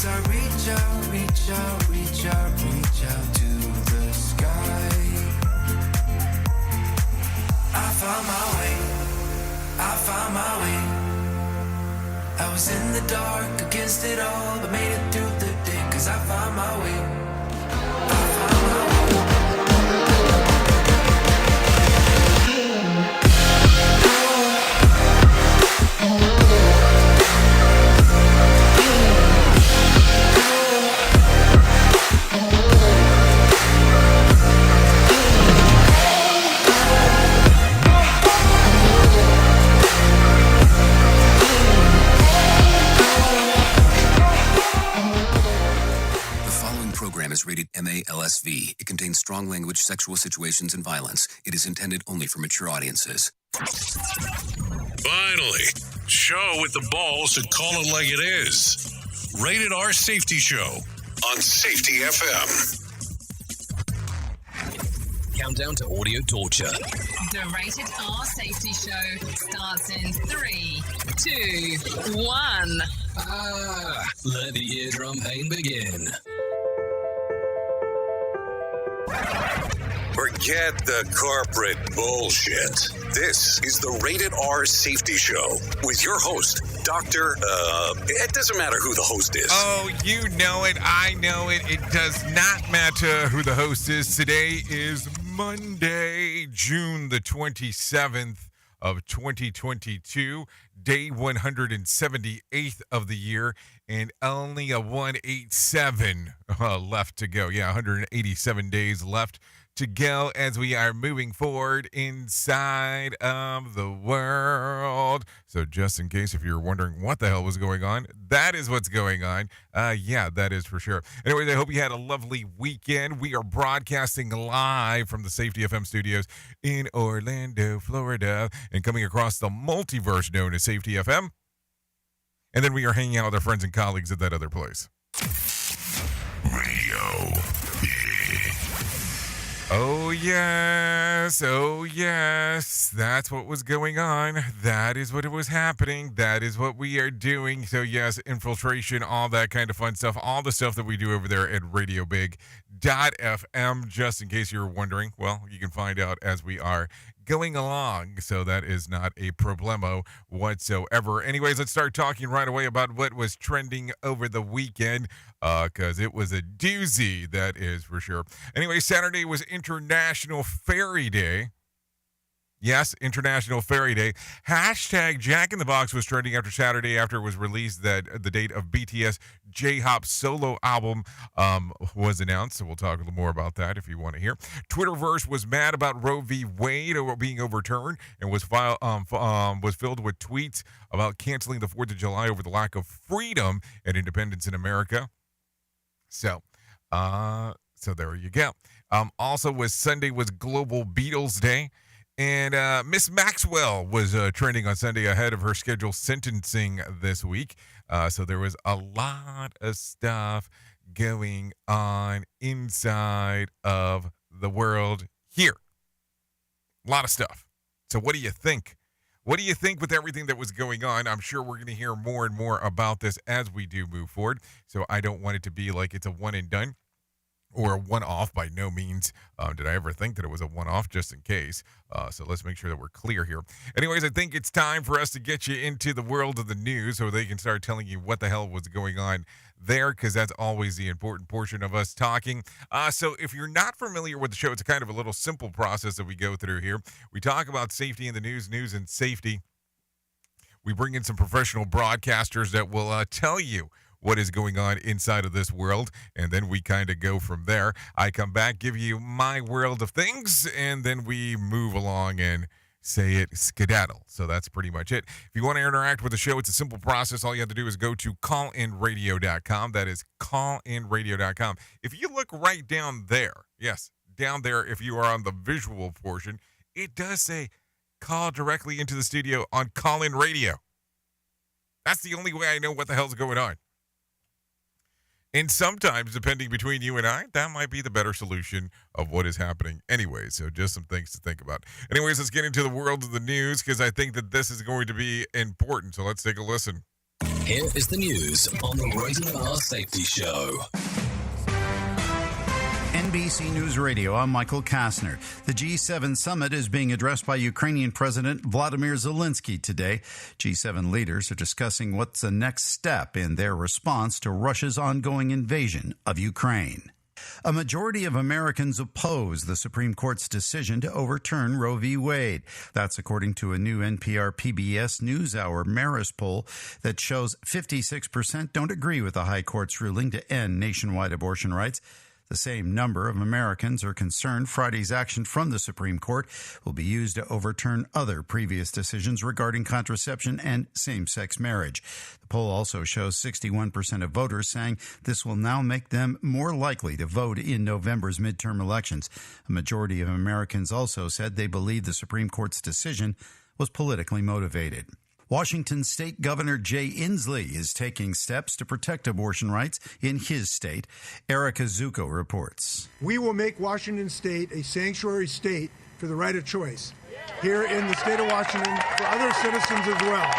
I reach out, reach out, reach out, reach out to the sky. I found my way, I found my way. I was in the dark against it all, but made it through the day, 'cause I found my way. I found my way. Is rated MALSV. It contains strong language, sexual situations, and violence. It is intended only for mature audiences. Finally, show with the balls to call it like it is. Rated R Safety Show on Safety FM. Countdown to audio torture. The Rated R Safety Show starts in 3, 2, 1. Let the eardrum pain begin. Forget the corporate bullshit. This is the Rated R Safety Show with your host, Dr. It doesn't matter who the host is. Oh, you know it. I know it. It does not matter who the host is. Today is Monday, June the 27th of 2022, day 178th of the year, and only a 187 left to go. Yeah, 187 days left to go as we are moving forward inside of the world. So just in case if you're wondering what the hell was going on, that is what's going on. Yeah, that is for sure. Anyways, I hope you had a lovely weekend. We are broadcasting live from the Safety FM studios in Orlando, Florida, and coming across the multiverse known as Safety FM. And then we are hanging out with our friends and colleagues at that other place. Radio. Oh, yes. That's what was going on. That is what was happening. That is what we are doing. So, yes, infiltration, all that kind of fun stuff, all the stuff that we do over there at RadioBig.fm, just in case you were wondering. Well, you can find out as we are going along, so that is not a problemo whatsoever. Anyways, let's start talking right away about what was trending over the weekend, because it was a doozy, that is for sure. Anyway, Saturday was International Fairy Day. Yes, International Fairy Day. Hashtag Jack in the Box was trending after Saturday, after it was released that the date of BTS J-Hop's solo album was announced. So we'll talk a little more about that if you want to hear. Twitterverse was mad about Roe v. Wade being overturned and was filled with tweets about canceling the 4th of July over the lack of freedom and independence in America. So there you go. Also, Sunday was Global Beatles Day. And Miss Maxwell was trending on Sunday ahead of her scheduled sentencing this week. So there was a lot of stuff going on inside of the world here. A lot of stuff. So what do you think? What do you think with everything that was going on? I'm sure we're going to hear more and more about this as we do move forward. So I don't want it to be like it's a one and done. Or a one-off. By no means did I ever think that it was a one-off, just in case. So let's make sure that we're clear here. Anyways, I think it's time for us to get you into the world of the news so they can start telling you what the hell was going on there, because that's always the important portion of us talking. So if you're not familiar with the show, it's kind of a little simple process that we go through here. We talk about safety in the news and safety. We bring in some professional broadcasters that will tell you what is going on inside of this world, and then we kind of go from there. I come back, give you my world of things, and then we move along and say it skedaddle. So that's pretty much it. If you want to interact with the show, it's a simple process. All you have to do is go to callinradio.com. That is callinradio.com. If you look right down there, yes, down there, if you are on the visual portion, it does say call directly into the studio on Call-In Radio. That's the only way I know what the hell's going on. And sometimes, depending between you and I, that might be the better solution of what is happening anyway. So just some things to think about. Anyways, let's get into the world of the news, because I think that this is going to be important. So let's take a listen. Here is the news on the Rated R Safety Show. NBC News Radio, I'm Michael Kastner. The G7 summit is being addressed by Ukrainian President Vladimir Zelensky today. G7 leaders are discussing what's the next step in their response to Russia's ongoing invasion of Ukraine. A majority of Americans oppose the Supreme Court's decision to overturn Roe v. Wade. That's according to a new NPR PBS NewsHour Marist poll that shows 56% don't agree with the High Court's ruling to end nationwide abortion rights. The same number of Americans are concerned Friday's action from the Supreme Court will be used to overturn other previous decisions regarding contraception and same-sex marriage. The poll also shows 61% of voters saying this will now make them more likely to vote in November's midterm elections. A majority of Americans also said they believe the Supreme Court's decision was politically motivated. Washington State Governor Jay Inslee is taking steps to protect abortion rights in his state. Erica Zucco reports. We will make Washington State a sanctuary state for the right of choice here in the state of Washington for other citizens as well.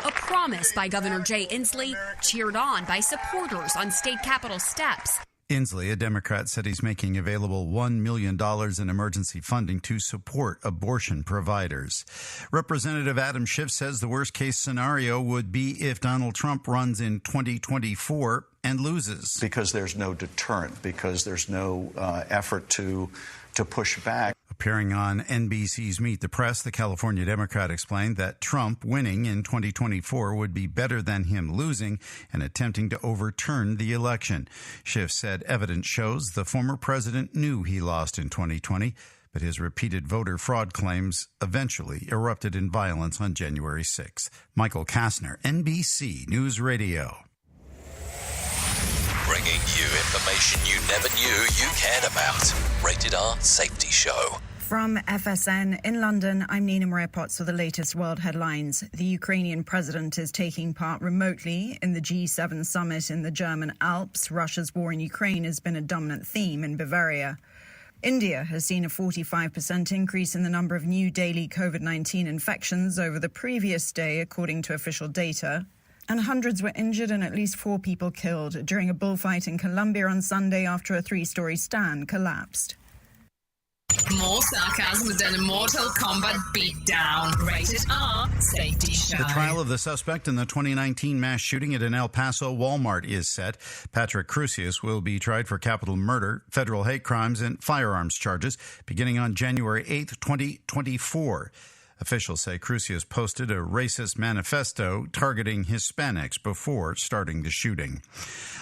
A promise by Governor Jay Inslee, cheered on by supporters on state capitol steps. Inslee, a Democrat, said he's making available $1 million in emergency funding to support abortion providers. Representative Adam Schiff says the worst-case scenario would be if Donald Trump runs in 2024 and loses. Because there's no deterrent, because there's no effort to push back. Appearing on NBC's Meet the Press, the California Democrat explained that Trump winning in 2024 would be better than him losing and attempting to overturn the election. Schiff said evidence shows the former president knew he lost in 2020, but his repeated voter fraud claims eventually erupted in violence on January 6th. Michael Kastner, NBC News Radio. Bringing you information you never knew you cared about. Rated R Safety Show. From FSN in London, I'm Nina Maria Potts with the latest world headlines. The Ukrainian president is taking part remotely in the G7 summit in the German Alps. Russia's war in Ukraine has been a dominant theme in Bavaria. India has seen a 45% increase in the number of new daily COVID-19 infections over the previous day, according to official data. And hundreds were injured and at least 4 people killed during a bullfight in Colombia on Sunday after a 3-story stand collapsed. More sarcasm than a Mortal Kombat beatdown. Rated R Safety Show. The trial of the suspect in the 2019 mass shooting at an El Paso Walmart is set. Patrick Crusius will be tried for capital murder, federal hate crimes, and firearms charges beginning on January 8, 2024. Officials say Crusius posted a racist manifesto targeting Hispanics before starting the shooting.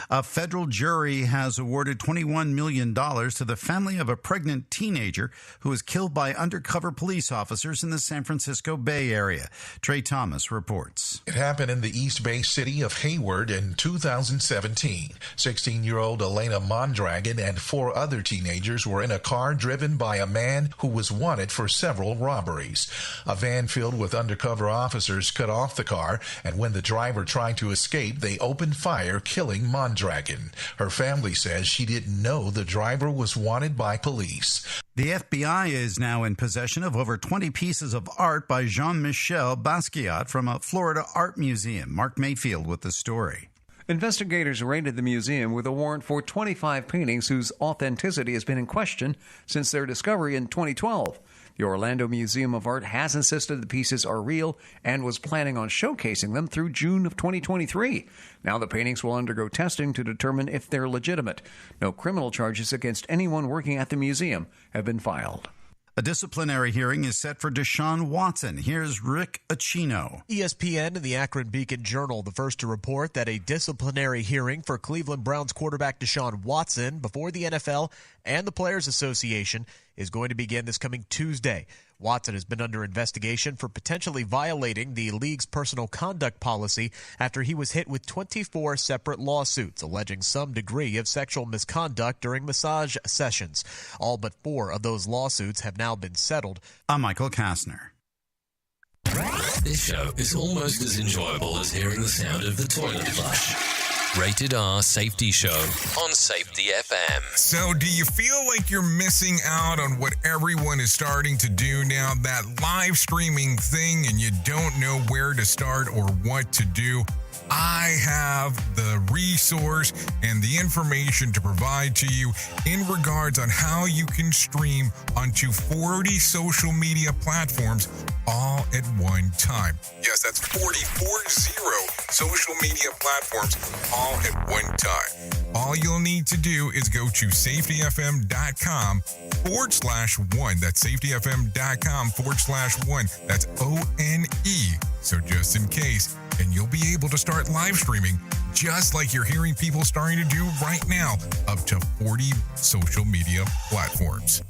A federal jury has awarded $21 million to the family of a pregnant teenager who was killed by undercover police officers in the San Francisco Bay Area. Trey Thomas reports. It happened in the East Bay city of Hayward in 2017. 16-year-old Elena Mondragon and 4 other teenagers were in a car driven by a man who was wanted for several robberies. A van filled with undercover officers cut off the car, and when the driver tried to escape, they opened fire, killing Mondragon. Her family says she didn't know the driver was wanted by police. The FBI is now in possession of over 20 pieces of art by Jean-Michel Basquiat from a Florida art museum. Mark Mayfield with the story. Investigators raided the museum with a warrant for 25 paintings whose authenticity has been in question since their discovery in 2012. The Orlando Museum of Art has insisted the pieces are real and was planning on showcasing them through June of 2023. Now the paintings will undergo testing to determine if they're legitimate. No criminal charges against anyone working at the museum have been filed. A disciplinary hearing is set for Deshaun Watson. Here's Rick Acino. ESPN and the Akron Beacon Journal, the first to report that a disciplinary hearing for Cleveland Browns quarterback Deshaun Watson before the NFL and the Players Association is going to begin this coming Tuesday. Watson has been under investigation for potentially violating the league's personal conduct policy after he was hit with 24 separate lawsuits alleging some degree of sexual misconduct during massage sessions. All but 4 of those lawsuits have now been settled. I'm Michael Kastner. This show is almost as enjoyable as hearing the sound of the toilet flush. Rated R Safety Show on Safety FM. So, do you feel like you're missing out on what everyone is starting to do now, that live streaming thing, and you don't know where to start or what to do? I have the resource and the information to provide to you in regards on how you can stream onto 40 social media platforms all at one time. Yes, that's 40 social media platforms all at one time. All you'll need to do is go to safetyfm.com/1. That's safetyfm.com/1. That's ONE. So just in case, and you'll be able to start live streaming just like you're hearing people starting to do right now, up to 40 social media platforms.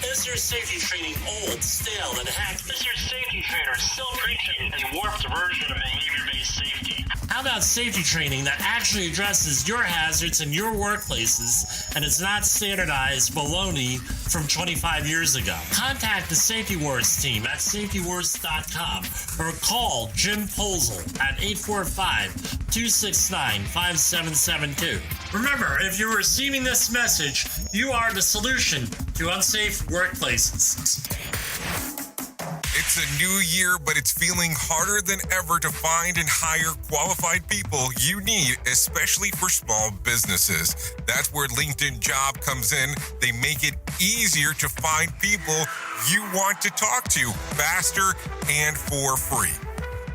Is your safety training old, stale, and hacked? Is your safety trainer still preaching a warped version of behavior-based safety? How about safety training that actually addresses your hazards in your workplaces and is not standardized baloney from 25 years ago? Contact the Safety Wars team at safetywars.com or call Jim Posel at 845-269-5772. Remember, if you're receiving this message, you are the solution to unsafe workplaces. It's a new year, but it's feeling harder than ever to find and hire qualified people you need, especially for small businesses. That's where LinkedIn Job comes in. They make it easier to find people you want to talk to faster and for free.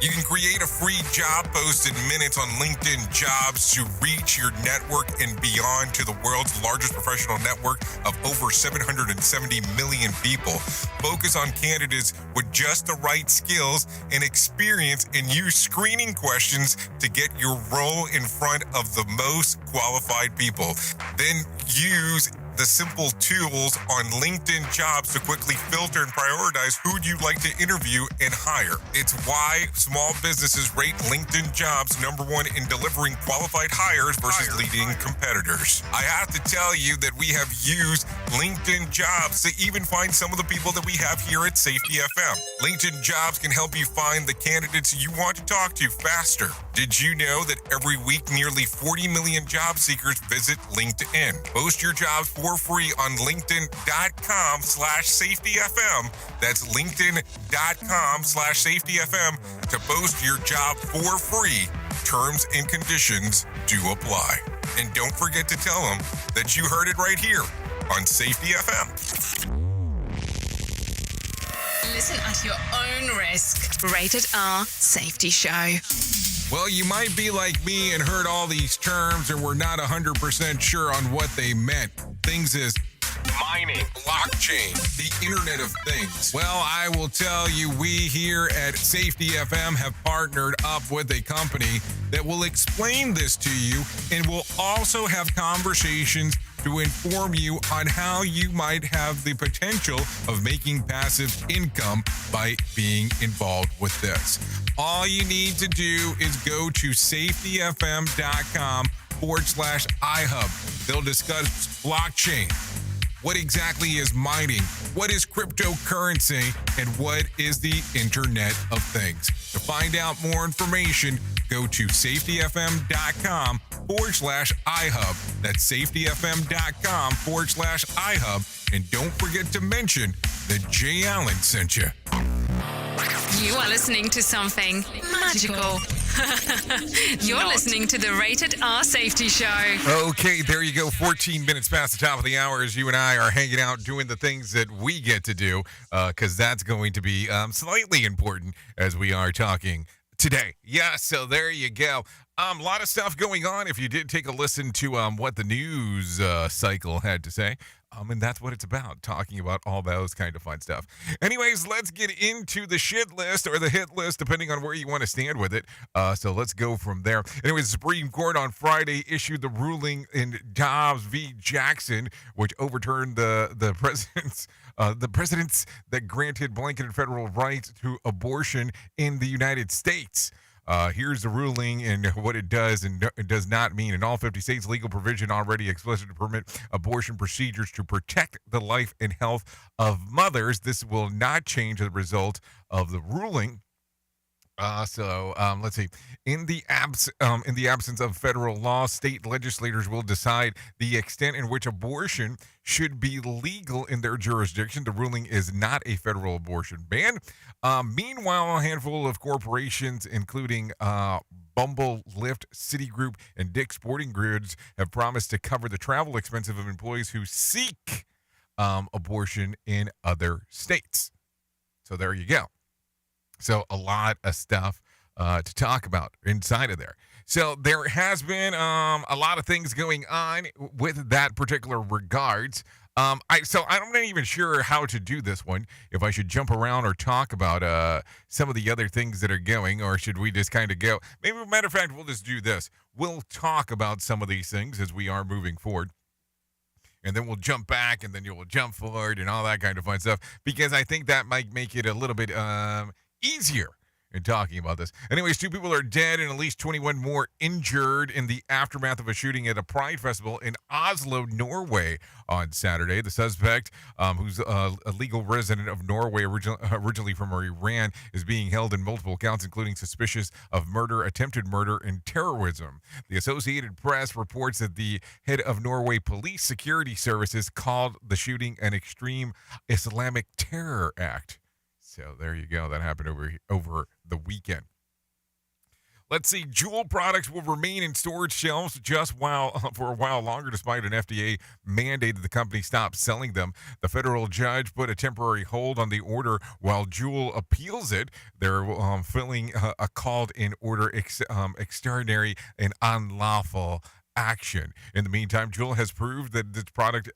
You can create a free job post in minutes on LinkedIn Jobs to reach your network and beyond to the world's largest professional network of over 770 million people. Focus on candidates with just the right skills and experience and use screening questions to get your role in front of the most qualified people. Then use the simple tools on LinkedIn Jobs to quickly filter and prioritize who you'd like to interview and hire. It's why small businesses rate LinkedIn Jobs #1 in delivering qualified hires versus leading competitors. I have to tell you that we have used LinkedIn Jobs to even find some of the people that we have here at Safety FM. LinkedIn Jobs can help you find the candidates you want to talk to faster. Did you know that every week nearly 40 million job seekers visit LinkedIn? Post your jobs for free on linkedin.com/safetyfm. That's linkedin.com/safetyfm to post your job for free. Terms and conditions do apply. And don't forget to tell them that you heard it right here on Safety FM. Listen at your own risk. Rated R Safety Show. Well, you might be like me and heard all these terms and were not 100% sure on what they meant. Things is mining, blockchain, the Internet of Things. Well, I will tell you, we here at Safety FM have partnered up with a company that will explain this to you and will also have conversations to inform you on how you might have the potential of making passive income by being involved with this. All you need to do is go to safetyfm.com/iHub. They'll discuss blockchain. What exactly is mining? What is cryptocurrency? And what is the Internet of Things? To find out more information, go to safetyfm.com/iHub. That's safetyfm.com/iHub. And don't forget to mention that Jay Allen sent you. You are listening to something magical. You're listening to the Rated R Safety Show. Okay, there you go. 14 minutes past the top of the hour as you and I are hanging out doing the things that we get to do, because that's going to be slightly important as we are talking today. Yeah, so there you go. A lot of stuff going on if you did take a listen to what the news cycle had to say. And that's what it's about, talking about all those kind of fun stuff. Anyways, let's get into the shit list or the hit list, depending on where you want to stand with it. So let's go from there. Anyways, the Supreme Court on Friday issued the ruling in Dobbs v. Jackson, which overturned the precedents that granted blanketed federal rights to abortion in the United States. Here's the ruling and what it does and it does not mean. In all 50 states, legal provision already explicitly permit abortion procedures to protect the life and health of mothers. This will not change the result of the ruling. Let's see. In the absence of federal law, state legislators will decide the extent in which abortion should be legal in their jurisdiction. The ruling is not a federal abortion ban. Meanwhile, a handful of corporations, including Bumble, Lyft, Citigroup, and Dick's Sporting Goods, have promised to cover the travel expenses of employees who seek abortion in other states. So there you go. So a lot of stuff to talk about inside of there. So there has been a lot of things going on with that particular regards. I'm not even sure how to do this one. If I should jump around or talk about some of the other things that are going, or should we just kind of go? Maybe, matter of fact, we'll just do this. We'll talk about some of these things as we are moving forward. And then we'll jump back, and then you'll jump forward and all that kind of fun stuff, because I think that might make it a little bit easier in talking about this. Anyways, 2 people are dead and at least 21 more injured in the aftermath of a shooting at a Pride festival in Oslo, Norway on Saturday. The suspect, who's a legal resident of Norway, originally from Iran, is being held in multiple counts, including suspicious of murder, attempted murder, and terrorism. The Associated Press reports that the head of Norway Police Security Services called the shooting an extreme Islamic terror act. So there you go. That happened over the weekend. Let's see. Juul products will remain in storage shelves for a while longer, despite an FDA mandate that the company stop selling them. The federal judge put a temporary hold on the order while Juul appeals it. They're filing a called-in order extraordinary and unlawful action. In the meantime, Juul has proved that its product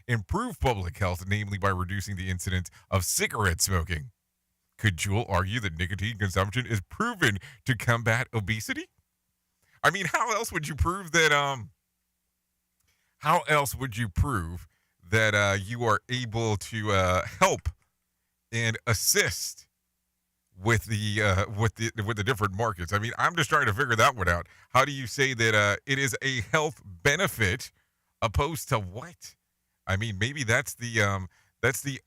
improved public health, namely by reducing the incidence of cigarette smoking. Could Juul argue that nicotine consumption is proven to combat obesity? I mean, how else would you prove that? How else would you prove that you are able to help and assist with the different markets? I mean, I'm just trying to figure that one out. How do you say that it is a health benefit opposed to what? I mean, maybe that's the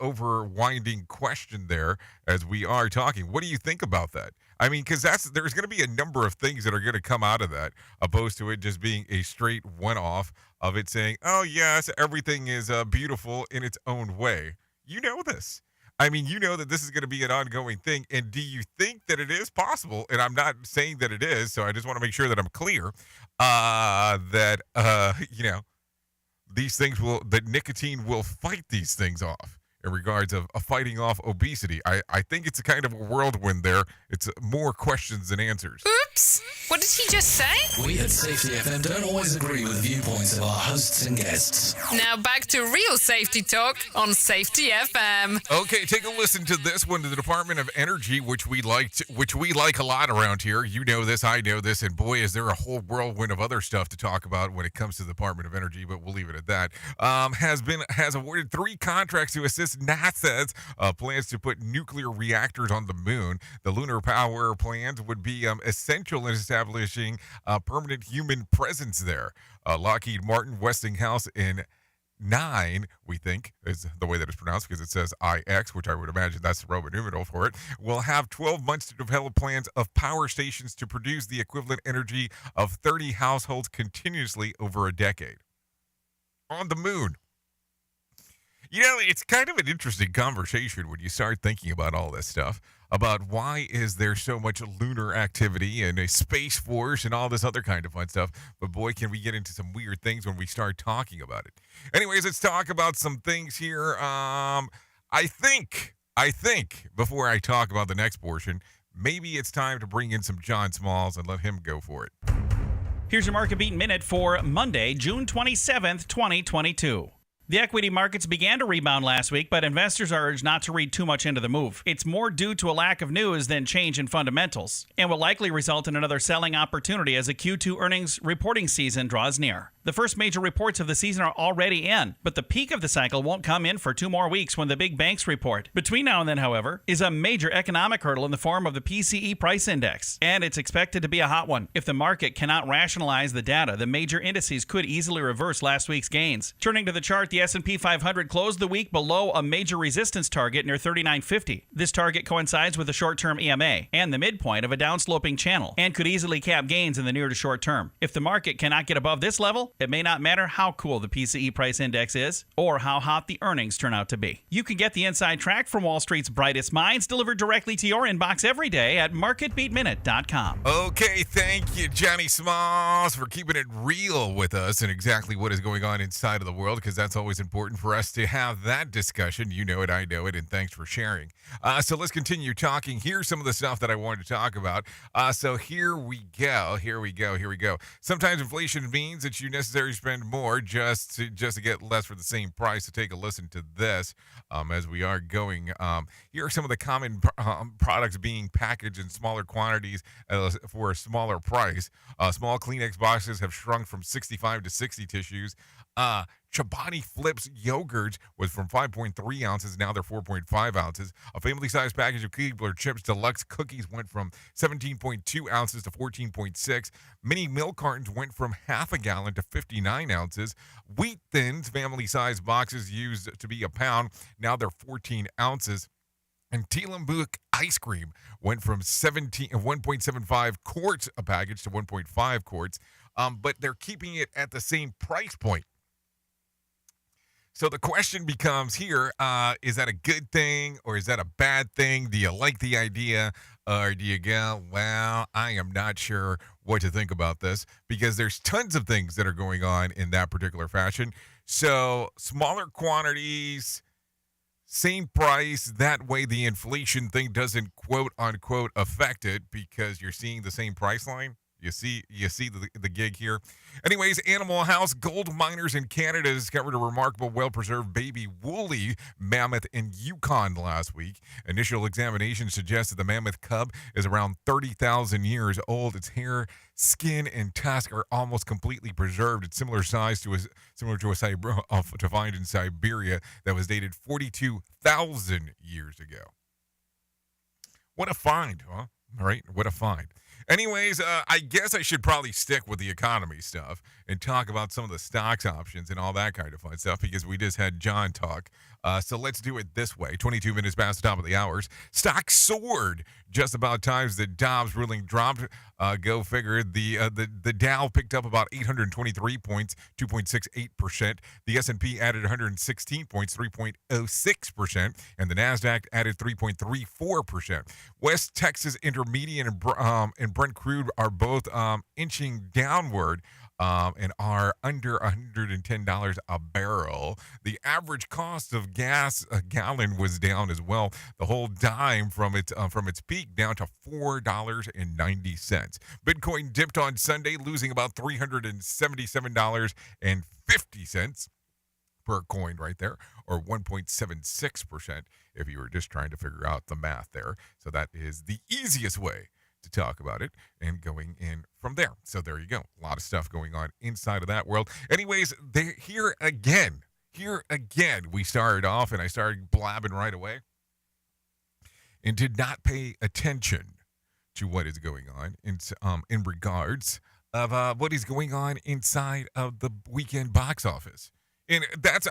overwinding question there as we are talking. What do you think about that? I mean, because there's going to be a number of things that are going to come out of that, opposed to it just being a straight one-off of it saying, oh, yes, everything is beautiful in its own way. You know this. I mean, you know that this is going to be an ongoing thing. And do you think that it is possible? And I'm not saying that it is, so I just want to make sure that I'm clear that these things that nicotine will fight these things off in regards of fighting off obesity. I think it's a kind of a whirlwind there. It's more questions than answers. Oops! What did he just say? We at Safety FM don't always agree with viewpoints of our hosts and guests. Now back to real safety talk on Safety FM. Okay, take a listen to this one. To the Department of Energy, which we like a lot around here. You know this, I know this, and boy, is there a whole whirlwind of other stuff to talk about when it comes to the Department of Energy, but we'll leave it at that. Has awarded 3 contracts to assist NASA's plans to put nuclear reactors on the moon. The lunar power plans would be essential in establishing a permanent human presence there. Lockheed Martin, Westinghouse, and 9, we think, is the way that it's pronounced because it says IX, which I would imagine that's the Roman numeral for it, will have 12 months to develop plans of power stations to produce the equivalent energy of 30 households continuously over a decade. On the moon. You know, it's kind of an interesting conversation when you start thinking about all this stuff, about why is there so much lunar activity and a space force and all this other kind of fun stuff. But boy, can we get into some weird things when we start talking about it. Anyways, let's talk about some things here. I think before I talk about the next portion, maybe it's time to bring in some John Smalls and let him go for it. Here's your Market Beat Minute for Monday, June 27th, 2022. The equity markets began to rebound last week, but investors are urged not to read too much into the move. It's more due to a lack of news than change in fundamentals, and will likely result in another selling opportunity as the Q2 earnings reporting season draws near. The first major reports of the season are already in, but the peak of the cycle won't come in for 2 more weeks when the big banks report. Between now and then, however, is a major economic hurdle in the form of the PCE price index, and it's expected to be a hot one. If the market cannot rationalize the data, the major indices could easily reverse last week's gains. Turning to the chart, the the S&P 500 closed the week below a major resistance target near 3950. This target coincides with the short-term EMA and the midpoint of a downsloping channel and could easily cap gains in the near to short term. If the market cannot get above this level, it may not matter how cool the PCE price index is or how hot the earnings turn out to be. You can get the inside track from Wall Street's brightest minds delivered directly to your inbox every day at marketbeatminute.com. Okay, thank you, Johnny Smalls, for keeping it real with us and exactly what is going on inside of the world, because that's always important for us to have that discussion. You know it, I know it, and thanks for sharing. So let's continue talking. Here's some of the stuff that I wanted to talk about. So here we go. Sometimes inflation means that you necessarily spend more just to get less for the same price. So take a listen to this as we are going. Here are some of the common products being packaged in smaller quantities for a smaller price. Small Kleenex boxes have shrunk from 65 to 60 tissues. Chobani Flips yogurt was from 5.3 ounces. Now they're 4.5 ounces. A family-sized package of Keebler Chips Deluxe cookies went from 17.2 ounces to 14.6. Mini milk cartons went from half a gallon to 59 ounces. Wheat Thins family-sized boxes used to be a pound. Now they're 14 ounces. And Tillamook ice cream went from 1.75 quarts a package to 1.5 quarts. But they're keeping it at the same price point. So the question becomes here, is that a good thing or is that a bad thing? Do you like the idea or do you go, well, I am not sure what to think about this, because there's tons of things that are going on in that particular fashion. So smaller quantities, same price. That way the inflation thing doesn't quote unquote affect it because you're seeing the same price line. You see the gig here. Anyways, Animal House gold miners in Canada discovered a remarkable, well-preserved baby woolly mammoth in Yukon last week. Initial examination suggests that the mammoth cub is around 30,000 years old. Its hair, skin, and tusk are almost completely preserved. It's similar size to to find in Siberia that was dated 42,000 years ago. What a find, huh? All right, what a find. Anyways, I guess I should probably stick with the economy stuff and talk about some of the stocks options and all that kind of fun stuff, because we just had John talk. So let's do it this way. 22 minutes past the top of the hours. Stock soared just about times the Dobbs ruling dropped. Go figure. The Dow picked up about 823 points, 2.68%. The S&P added 116 points, 3.06%. And the NASDAQ added 3.34%. West Texas Intermediate and Brent crude are both inching downward. And are under $110 a barrel. The average cost of gas a gallon was down as well, the whole dime from its peak down to $4.90. Bitcoin dipped on Sunday, losing about $377.50 per coin right there, or 1.76% if you were just trying to figure out the math there. So that is the easiest way to talk about it and going in from there. So there you go. A lot of stuff going on inside of that world. Anyways, here again, we started off and I started blabbing right away and did not pay attention to what is going on in regards of what is going on inside of the weekend box office. And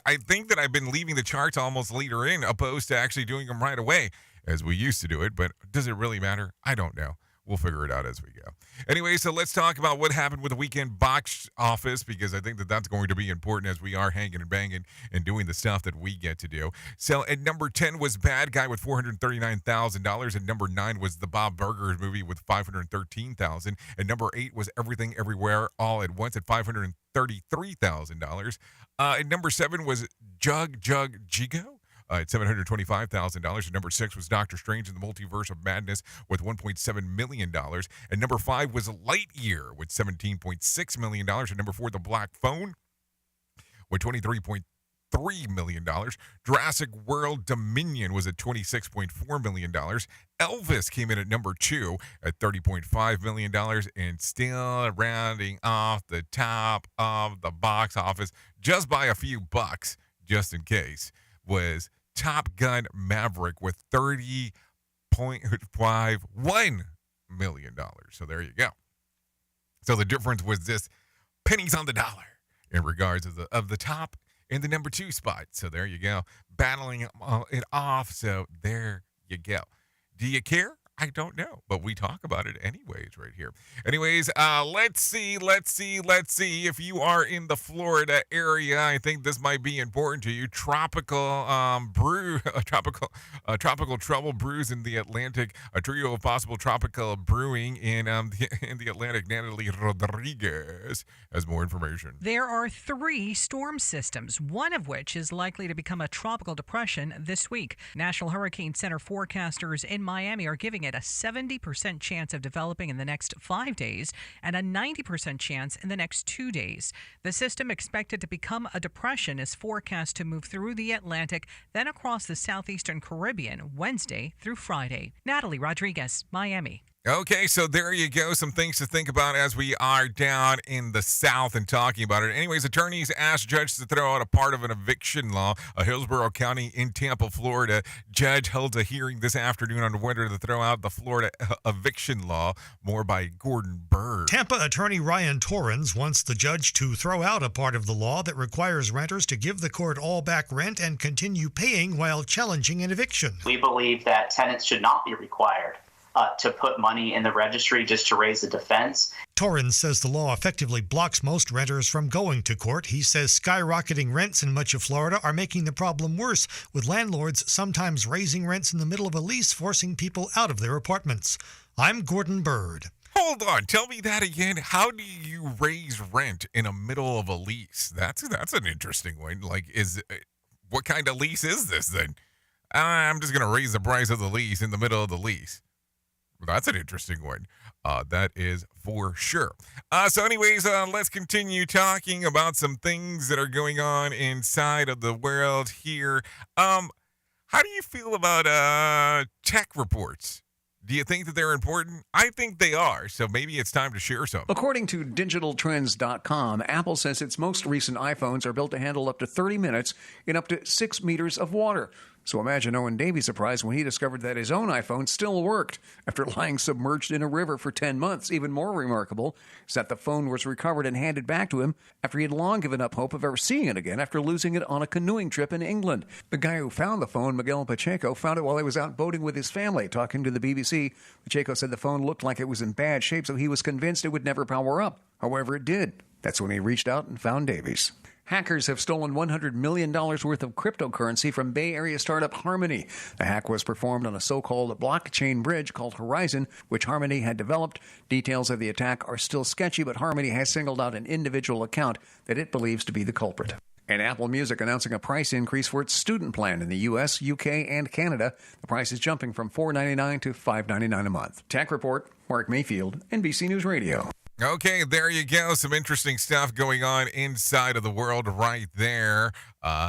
I think that I've been leaving the charts almost later in opposed to actually doing them right away as we used to do it. But does it really matter? I don't know. We'll figure it out as we go. Anyway, so let's talk about what happened with the weekend box office, because I think that that's going to be important as we are hanging and banging and doing the stuff that we get to do. So at number 10 was Bad Guy with $439,000. At number 9 was the Bob Burgers movie with $513,000. At number 8 was Everything Everywhere All at Once at $533,000. At number 7 was Jug Jigo at $725,000. Number 6 was Doctor Strange in the Multiverse of Madness with $1.7 million. And number 5 was Lightyear with $17.6 million. And number 4, The Black Phone with $23.3 million. Jurassic World Dominion was at $26.4 million. Elvis came in at number 2 at $30.5 million. And still rounding off the top of the box office just by a few bucks, just in case, was Top Gun Maverick with $30.51 million. So there you go. So the difference was just pennies on the dollar in regards of the top in the number 2 spot. So there you go. Battling it off. So there you go. Do you care? I don't know, but we talk about it anyways right here. Anyways, let's see if you are in the Florida area. I think this might be important to you. Tropical trouble brews in the Atlantic. A trio of possible tropical brewing in the Atlantic. Natalie Rodriguez has more information. There are 3 storm systems, one of which is likely to become a tropical depression this week. National Hurricane Center forecasters in Miami are giving it a 70% chance of developing in the next 5 days and a 90% chance in the next 2 days. The system, expected to become a depression, is forecast to move through the Atlantic, then across the southeastern Caribbean Wednesday through Friday. Natalie Rodriguez, Miami. Okay, so there you go. Some things to think about as we are down in the South and talking about it. Anyways, attorneys asked judge to throw out a part of an eviction law. A Hillsborough County in Tampa, Florida judge held a hearing this afternoon on whether to throw out the Florida eviction law. More by Gordon Bird. Tampa attorney Ryan Torrens wants the judge to throw out a part of the law that requires renters to give the court all back rent and continue paying while challenging an eviction. We believe that tenants should not be required to put money in the registry just to raise a defense. Torrens says the law effectively blocks most renters from going to court. He says skyrocketing rents in much of Florida are making the problem worse, with landlords sometimes raising rents in the middle of a lease, forcing people out of their apartments. I'm Gordon Bird. Hold on, tell me that again. How do you raise rent in the middle of a lease? That's an interesting one. Like, what kind of lease is this then? I'm just going to raise the price of the lease in the middle of the lease. That's an interesting one. That is for sure. So anyways, let's continue talking about some things that are going on inside of the world here. How do you feel about tech reports? Do you think that they're important? I think they are, so maybe it's time to share some. According to digitaltrends.com, Apple says its most recent iPhones are built to handle up to 30 minutes in up to 6 meters of water. So imagine Owen Davies' surprise when he discovered that his own iPhone still worked after lying submerged in a river for 10 months. Even more remarkable is that the phone was recovered and handed back to him after he had long given up hope of ever seeing it again after losing it on a canoeing trip in England. The guy who found the phone, Miguel Pacheco, found it while he was out boating with his family. Talking to the BBC, Pacheco said the phone looked like it was in bad shape, so he was convinced it would never power up. However, it did. That's when he reached out and found Davies. Hackers have stolen $100 million worth of cryptocurrency from Bay Area startup Harmony. The hack was performed on a so-called blockchain bridge called Horizon, which Harmony had developed. Details of the attack are still sketchy, but Harmony has singled out an individual account that it believes to be the culprit. And Apple Music announcing a price increase for its student plan in the U.S., U.K., and Canada. The price is jumping from $4.99 to $5.99 a month. Tech Report, Mark Mayfield, NBC News Radio. Okay, there you go. Some interesting stuff going on inside of the world right there.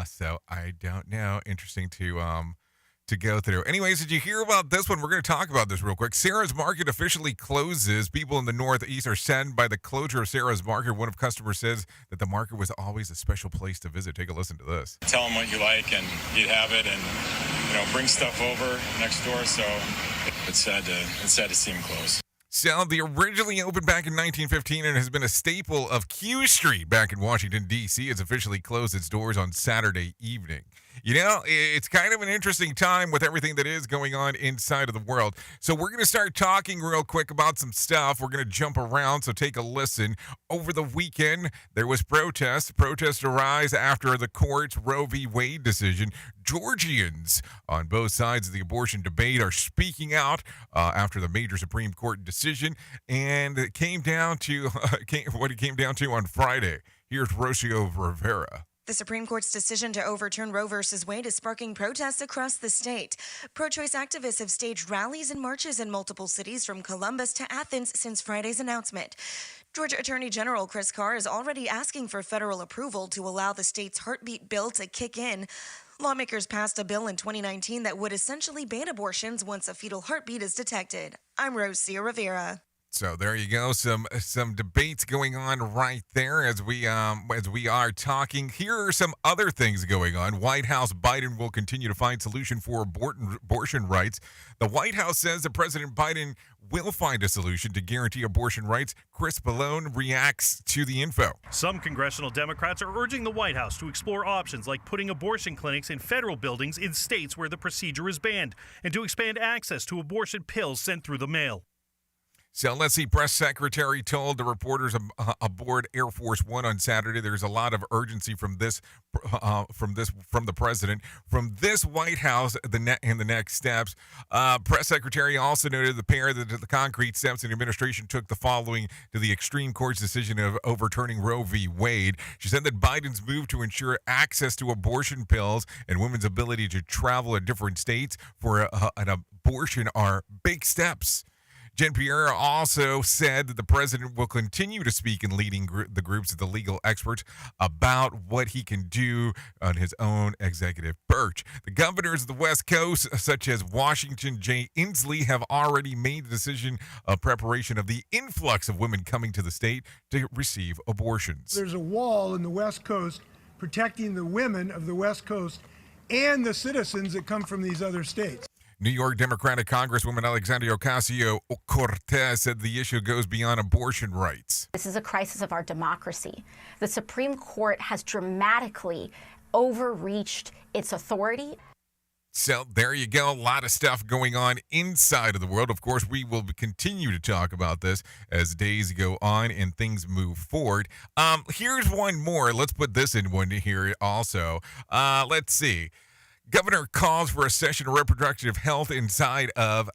So I don't know. Interesting to go through. Anyways, did you hear about this one? We're going to talk about this real quick. Sarah's Market officially closes. People in the Northeast are saddened by the closure of Sarah's Market. One of customers says that the market was always a special place to visit. Take a listen to this. Tell them what you like and you'd have it, and bring stuff over next door. So it's sad to see them close. So they originally opened back in 1915 and has been a staple of Q Street back in Washington, D.C. It's officially closed its doors on Saturday evening. It's kind of an interesting time with everything that is going on inside of the world. So we're going to start talking real quick about some stuff. We're going to jump around, so take a listen. Over the weekend, there was protests. Protests arise after the court's Roe v. Wade decision. Georgians on both sides of the abortion debate are speaking out after the major Supreme Court decision. And it came down to what it came down to on Friday. Here's Rocio Rivera. The Supreme Court's decision to overturn Roe v. Wade is sparking protests across the state. Pro-choice activists have staged rallies and marches in multiple cities from Columbus to Athens since Friday's announcement. Georgia Attorney General Chris Carr is already asking for federal approval to allow the state's heartbeat bill to kick in. Lawmakers passed a bill in 2019 that would essentially ban abortions once a fetal heartbeat is detected. I'm Rosia Rivera. So there you go. Some debates going on right there as we are talking. Here are some other things going on. White House: Biden will continue to find solution for abortion rights. The White House says that President Biden will find a solution to guarantee abortion rights. Chris Ballone reacts to the info. Some congressional Democrats are urging the White House to explore options like putting abortion clinics in federal buildings in states where the procedure is banned, and to expand access to abortion pills sent through the mail. So let's see. Press secretary told the reporters aboard Air Force One on Saturday there's a lot of urgency from the president, from this White House, and the next steps. Press secretary also noted the concrete steps the administration took the following to the extreme court's decision of overturning Roe v. Wade. She said that Biden's move to ensure access to abortion pills and women's ability to travel to different states for an abortion are big steps. Jean-Pierre also said that the president will continue to speak in leading the groups of the legal experts about what he can do on his own executive perch. The governors of the West Coast, such as Washington, Jay Inslee, have already made the decision of preparation of the influx of women coming to the state to receive abortions. There's a wall in the West Coast protecting the women of the West Coast and the citizens that come from these other states. New York Democratic Congresswoman Alexandria Ocasio-Cortez said the issue goes beyond abortion rights. This is a crisis of our democracy. The Supreme Court has dramatically overreached its authority. So there you go. A lot of stuff going on inside of the world. Of course, we will continue to talk about this as days go on and things move forward. Here's one more. Let's put this in one here also. Let's see. Governor calls for a session of reproductive health inside of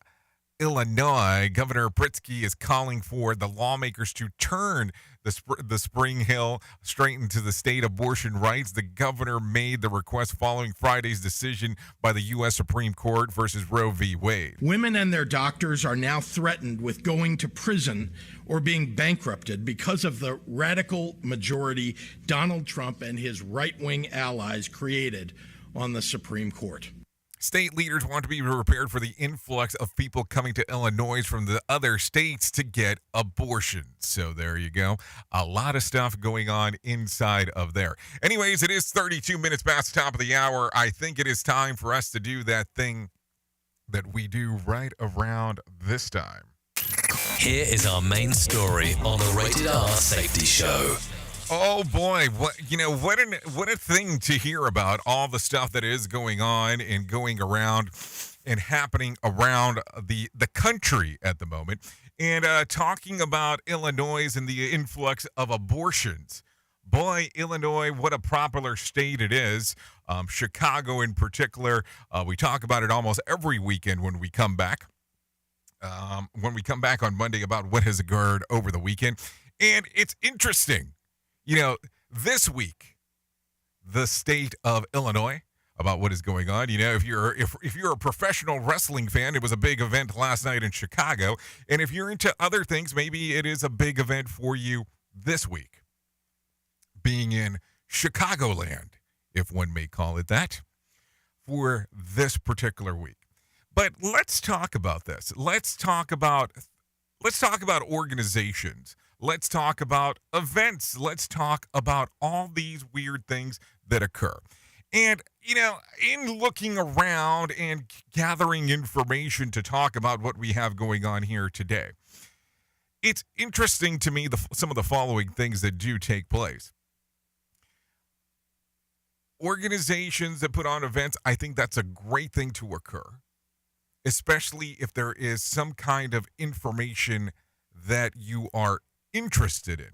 Illinois. Governor Pritzker is calling for the lawmakers to turn the Spring Hill straight into the state abortion rights. The governor made the request following Friday's decision by the U.S. Supreme Court versus Roe v. Wade. Women and their doctors are now threatened with going to prison or being bankrupted because of the radical majority Donald Trump and his right-wing allies created on the Supreme Court. State leaders want to be prepared for the influx of people coming to Illinois from the other states to get abortions. So there you go. A lot of stuff going on inside of there. Anyways, it is 32 minutes past the top of the hour. I think it is time for us to do that thing that we do right around this time. Here is our main story on the Rated R Safety Show. Oh boy, what a thing to hear about all the stuff that is going on and going around and happening around the country at the moment. And talking about Illinois and the influx of abortions. Boy, Illinois, what a popular state it is. Chicago in particular, we talk about it almost every weekend when we come back. When we come back on Monday about what has occurred over the weekend. And it's interesting. This week, the state of Illinois, about what is going on. If you're a professional wrestling fan, it was a big event last night in Chicago. And if you're into other things, maybe it is a big event for you this week, being in Chicagoland, if one may call it that, for this particular week. But let's talk about this. Let's talk about organizations. Let's talk about events. Let's talk about all these weird things that occur. And, in looking around and gathering information to talk about what we have going on here today, it's interesting to me some of the following things that do take place. Organizations that put on events, I think that's a great thing to occur, especially if there is some kind of information that you are interested in.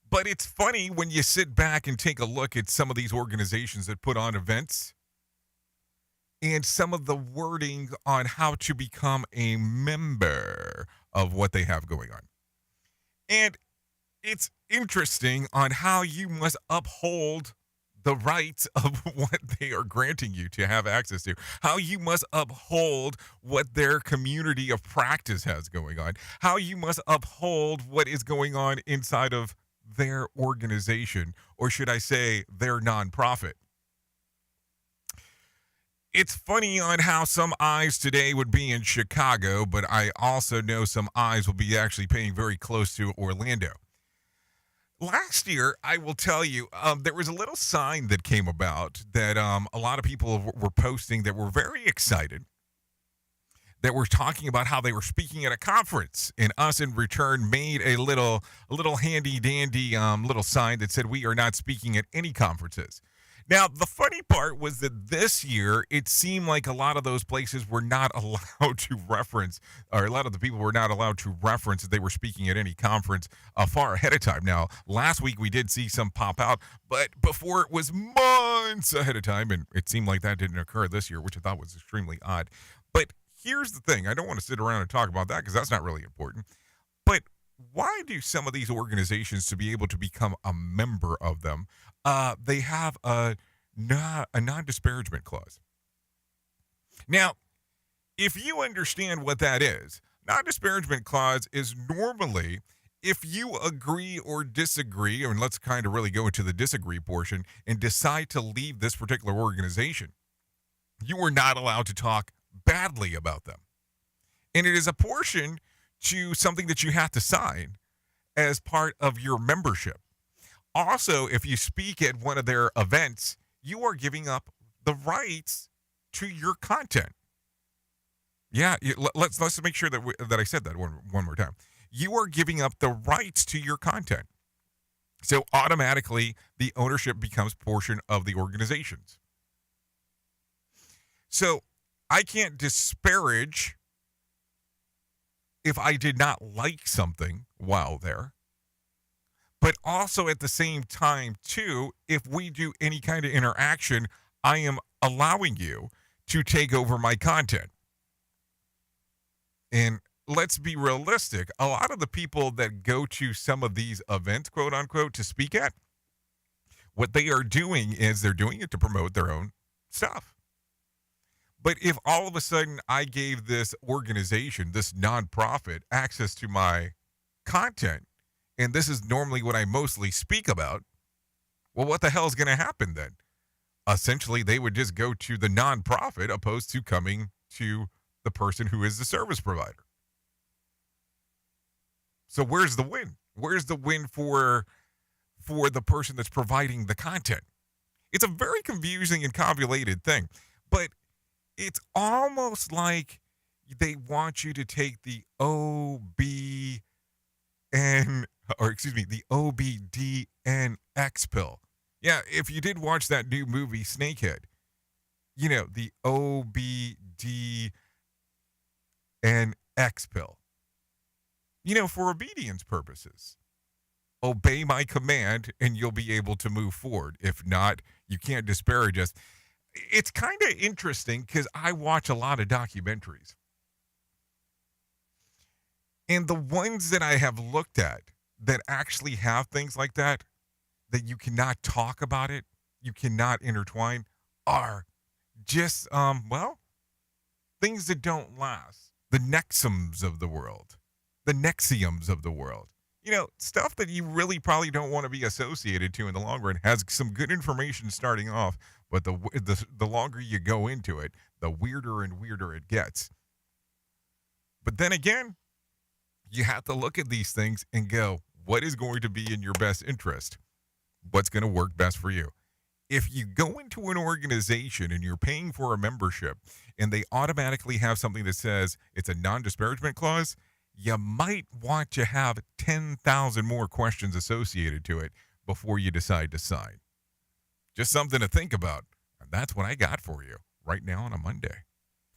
But it's funny when you sit back and take a look at some of these organizations that put on events and some of the wording on how to become a member of what they have going on. And it's interesting on how you must uphold the rights of what they are granting you to have access to, how you must uphold what their community of practice has going on, how you must uphold what is going on inside of their organization, or should I say their nonprofit. It's funny on how some eyes today would be in Chicago, but I also know some eyes will be actually paying very close to Orlando. Last year, I will tell you, there was a little sign that came about that a lot of people were posting that were very excited, that were talking about how they were speaking at a conference, and us in return made a little handy dandy little sign that said we are not speaking at any conferences. Now, the funny part was that this year, it seemed like a lot of those places were not allowed to reference, or a lot of the people were not allowed to reference that they were speaking at any conference far ahead of time. Now, last week we did see some pop out, but before it was months ahead of time, and it seemed like that didn't occur this year, which I thought was extremely odd. But here's the thing. I don't want to sit around and talk about that because that's not really important. But why do some of these organizations, to be able to become a member of them, they have a non-disparagement clause? Now, if you understand what that is, non-disparagement clause is normally if you agree or disagree, and let's kind of really go into the disagree portion, and decide to leave this particular organization, you are not allowed to talk badly about them. And it is a portion to something that you have to sign as part of your membership. Also, if you speak at one of their events, you are giving up the rights to your content. Yeah, let's make sure that I said that one more time. You are giving up the rights to your content. So automatically, the ownership becomes portion of the organizations. So I can't disparage if I did not like something while there. But also at the same time, too, if we do any kind of interaction, I am allowing you to take over my content. And let's be realistic. A lot of the people that go to some of these events, quote unquote, to speak at, what they are doing is they're doing it to promote their own stuff. But if all of a sudden I gave this organization, this nonprofit, access to my content, and this is normally what I mostly speak about, well, what the hell is going to happen then? Essentially, they would just go to the nonprofit opposed to coming to the person who is the service provider. So where's the win? Where's the win for the person that's providing the content? It's a very confusing and convoluted thing, but it's almost like they want you to take the the OBDNX pill. Yeah, if you did watch that new movie, Snakehead, you know, the OBDNX pill. You know, for obedience purposes. Obey my command and you'll be able to move forward. If not, you can't disparage us. It's kind of interesting because I watch a lot of documentaries. And the ones that I have looked at that actually have things like that you cannot talk about it, you cannot intertwine, are just, things that don't last. The Nexiums of the world. The Nexiums of the world. You know, stuff that you really probably don't want to be associated to in the long run. Has some good information starting off, but the longer you go into it, the weirder and weirder it gets. But then again, you have to look at these things and go, what is going to be in your best interest? What's going to work best for you? If you go into an organization and you're paying for a membership and they automatically have something that says it's a non-disparagement clause, you might want to have 10,000 more questions associated to it before you decide to sign. Just something to think about. And that's what I got for you right now on a Monday.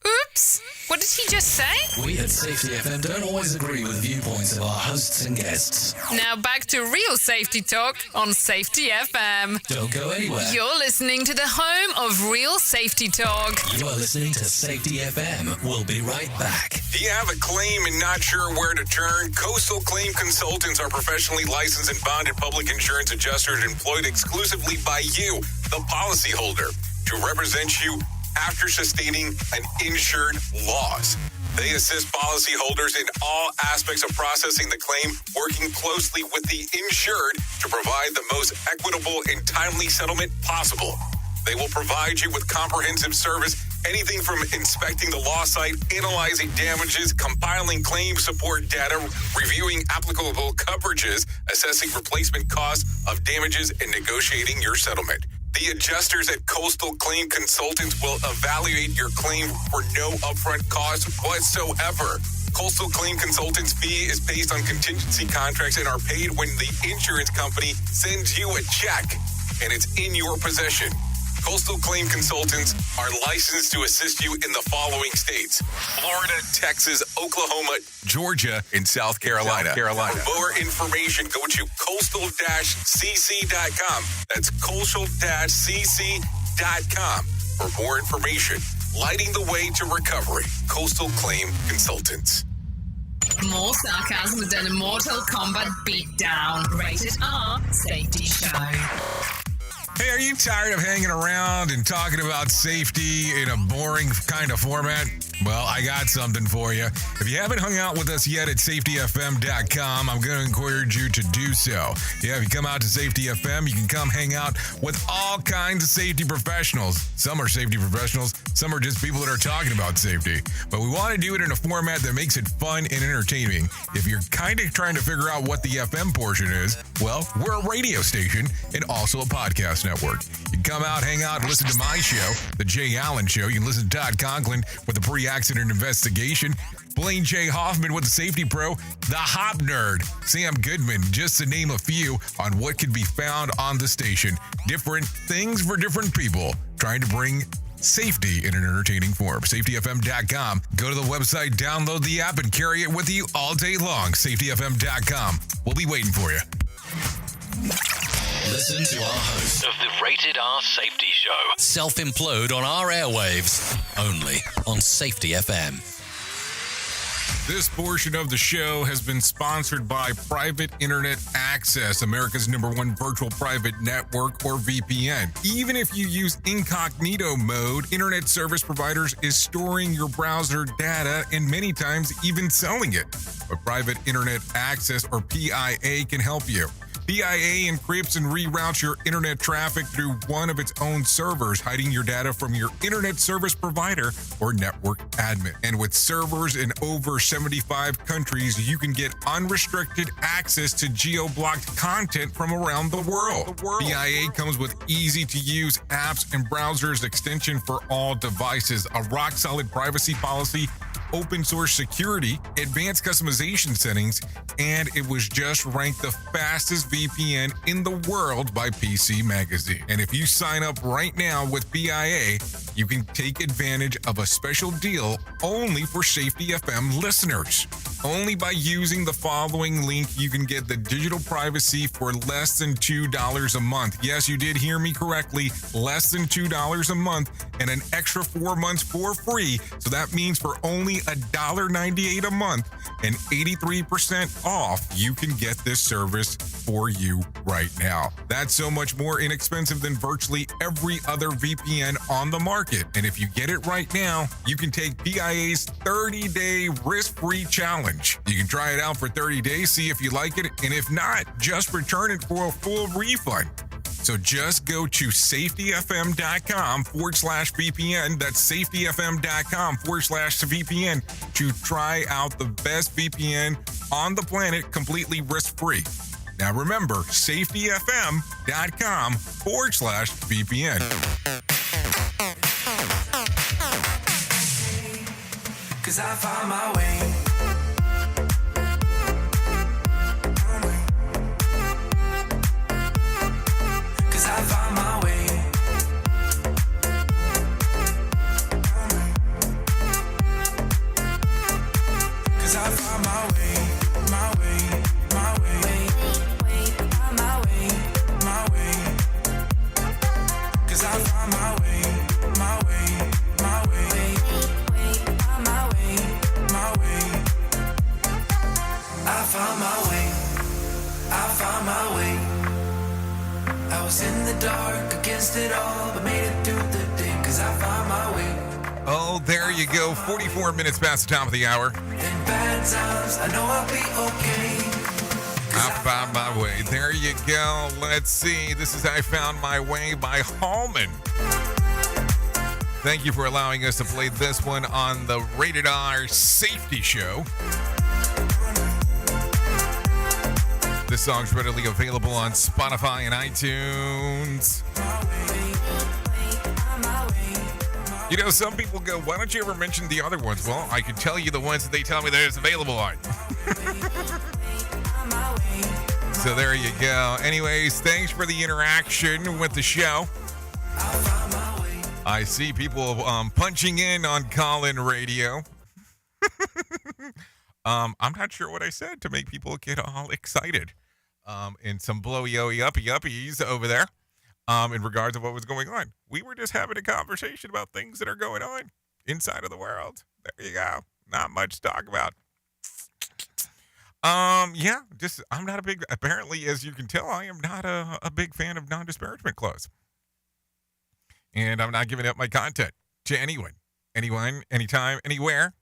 Oops! What did he just say? We at Safety FM don't always agree with viewpoints of our hosts and guests. Now back to real safety talk on Safety FM. Don't go anywhere. You're listening to the home of real safety talk. You are listening to Safety FM. We'll be right back. Do you have a claim and not sure where to turn? Coastal Claim Consultants are professionally licensed and bonded public insurance adjusters employed exclusively by you, the policyholder, to represent you after sustaining an insured loss. They assist policyholders in all aspects of processing the claim, working closely with the insured to provide the most equitable and timely settlement possible. They will provide you with comprehensive service Anything from inspecting the law site, analyzing damages, compiling claim support data, reviewing applicable coverages, assessing replacement costs of damages, and negotiating your settlement. The adjusters at Coastal Claim Consultants will evaluate your claim for no upfront cost whatsoever. Coastal Claim Consultants' fee is based on contingency contracts and are paid when the insurance company sends you a check and it's in your possession. Coastal Claim Consultants are licensed to assist you in the following states: Florida, Texas, Oklahoma, Georgia, and South Carolina. For more information, go to coastal-cc.com. That's coastal-cc.com. For more information, lighting the way to recovery. Coastal Claim Consultants. More sarcasm than a Mortal Kombat beatdown. Rated R Safety Show. Hey, are you tired of hanging around and talking about safety in a boring kind of format? Well, I got something for you. If you haven't hung out with us yet at safetyfm.com, I'm going to encourage you to do so. Yeah, if you come out to Safety FM, you can come hang out with all kinds of safety professionals. Some are safety professionals, some are just people that are talking about safety. But we want to do it in a format that makes it fun and entertaining. If you're kind of trying to figure out what the FM portion is, well, we're a radio station and also a podcast network. You can come out, hang out, and listen to my show, The Jay Allen Show. You can listen to Todd Conklin with the pre-accident investigation, Blaine J. Hoffman with the Safety Pro, the Hop Nerd, Sam Goodman, just to name a few on what can be found on the station. Different things for different people, trying to bring safety in an entertaining form. SafetyFM.com. Go to the website, download the app, and carry it with you all day long. SafetyFM.com. We'll be waiting for you. Listen to our host of the Rated R Safety Show. Self-implode on our airwaves. Only on Safety FM. This portion of the show has been sponsored by Private Internet Access, America's #1 virtual private network, or VPN. Even if you use incognito mode, internet service providers is storing your browser data and many times even selling it. But Private Internet Access, or PIA, can help you. PIA encrypts and reroutes your internet traffic through one of its own servers, hiding your data from your internet service provider or network admin. And with servers in over 75 countries, you can get unrestricted access to geo-blocked content from around the world. PIA comes with easy-to-use apps and browsers extension for all devices, a rock-solid privacy policy, open source security, advanced customization settings, and it was just ranked the fastest VPN in the world by PC Magazine. And if you sign up right now with PIA, you can take advantage of a special deal only for Safety FM listeners. Only by using the following link, you can get the digital privacy for less than $2 a month. Yes, you did hear me correctly, less than $2 a month, and an extra 4 months for free. So that means for only $1.98 a month and 83% off, you can get this service for you right now. That's so much more inexpensive than virtually every other VPN on the market. And if you get it right now, you can take PIA's 30-day risk-free challenge. You can try it out for 30 days, see if you like it, and if not, just return it for a full refund. So just go to safetyfm.com/VPN. That's safetyfm.com/VPN to try out the best VPN on the planet completely risk-free. Now remember, safetyfm.com/VPN. Cause I found my way. Cause I found my way. Cause I found my way, my way, my way, my way, my way. Cause I found my way, my way, my way, my way, my way. I found my way, I found my way. I was in the dark against it all, but made it through the day, cause I found my way. Oh, there you go. 44 minutes past the top of the hour. In bad times, I know I'll be okay. I found my way. There you go. Let's see. This is I Found My Way by Hallman. Thank you for allowing us to play this one on the Rated R Safety Show. This song's readily available on Spotify and iTunes. You know, some people go, why don't you ever mention the other ones? Well, I can tell you the ones that they tell me that it's available on. So there you go. Anyways, thanks for the interaction with the show. I see people punching in on call-in radio. I'm not sure what I said to make people get all excited. And some blowy-oey uppy-uppies over there. In regards to what was going on. We were just having a conversation about things that are going on inside of the world. There you go. Not much to talk about. Yeah, just I'm not a big, apparently, as you can tell, I am not a big fan of non-disparagement clause. And I'm not giving up my content to anyone, anytime, anywhere,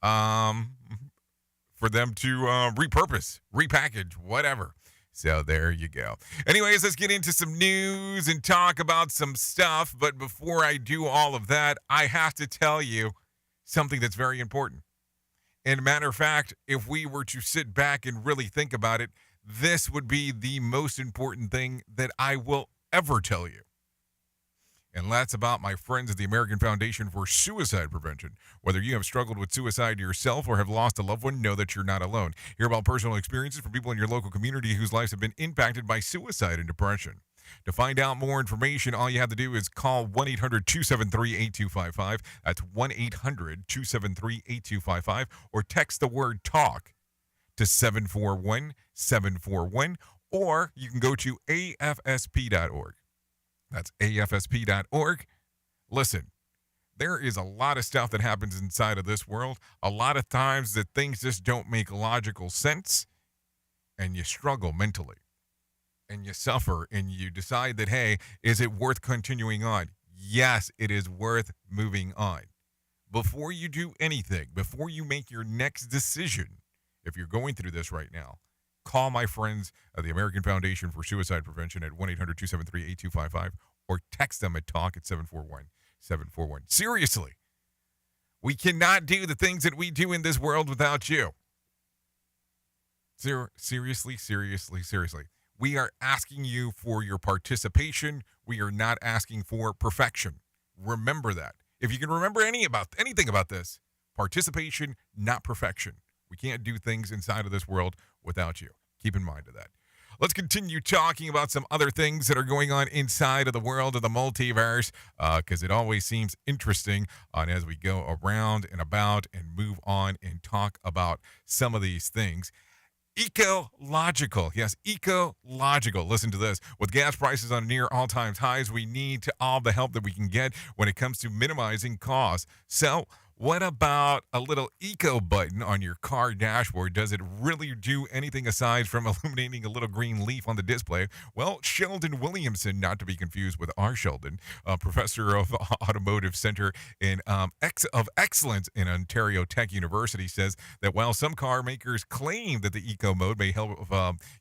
for them to repurpose, repackage, whatever. So there you go. Anyways, let's get into some news and talk about some stuff. But before I do all of that, I have to tell you something that's very important. And a matter of fact, if we were to sit back and really think about it, this would be the most important thing that I will ever tell you. And that's about my friends at the American Foundation for Suicide Prevention. Whether you have struggled with suicide yourself or have lost a loved one, know that you're not alone. Hear about personal experiences from people in your local community whose lives have been impacted by suicide and depression. To find out more information, all you have to do is call 1-800-273-8255. That's 1-800-273-8255. Or text the word TALK to 741-741. Or you can go to afsp.org. That's afsp.org. Listen, there is a lot of stuff that happens inside of this world. A lot of times that things just don't make logical sense, and you struggle mentally, and you suffer, and you decide that, hey, is it worth continuing on? Yes, it is worth moving on. Before you do anything, before you make your next decision, if you're going through this right now, call my friends at the American Foundation for Suicide Prevention at 1-800-273-8255 or text them at talk at 741-741. Seriously, we cannot do the things that we do in this world without you. Seriously. We are asking you for your participation. We are not asking for perfection. Remember that. If you can remember anything about this, participation, not perfection. We can't do things inside of this world without you. Keep in mind of that. Let's continue talking about some other things that are going on inside of the world of the multiverse, because it always seems interesting as we go around and about and move on and talk about some of these things. Ecological. Yes, ecological. Listen to this. With gas prices on near all-time highs, we need all the help that we can get when it comes to minimizing costs. So, what about a little eco button on your car dashboard? Does it really do anything aside from illuminating a little green leaf on the display? Well, Sheldon Williamson, not to be confused with our Sheldon, professor of Automotive Center of Excellence in Ontario Tech University, says that while some car makers claim that the eco mode may help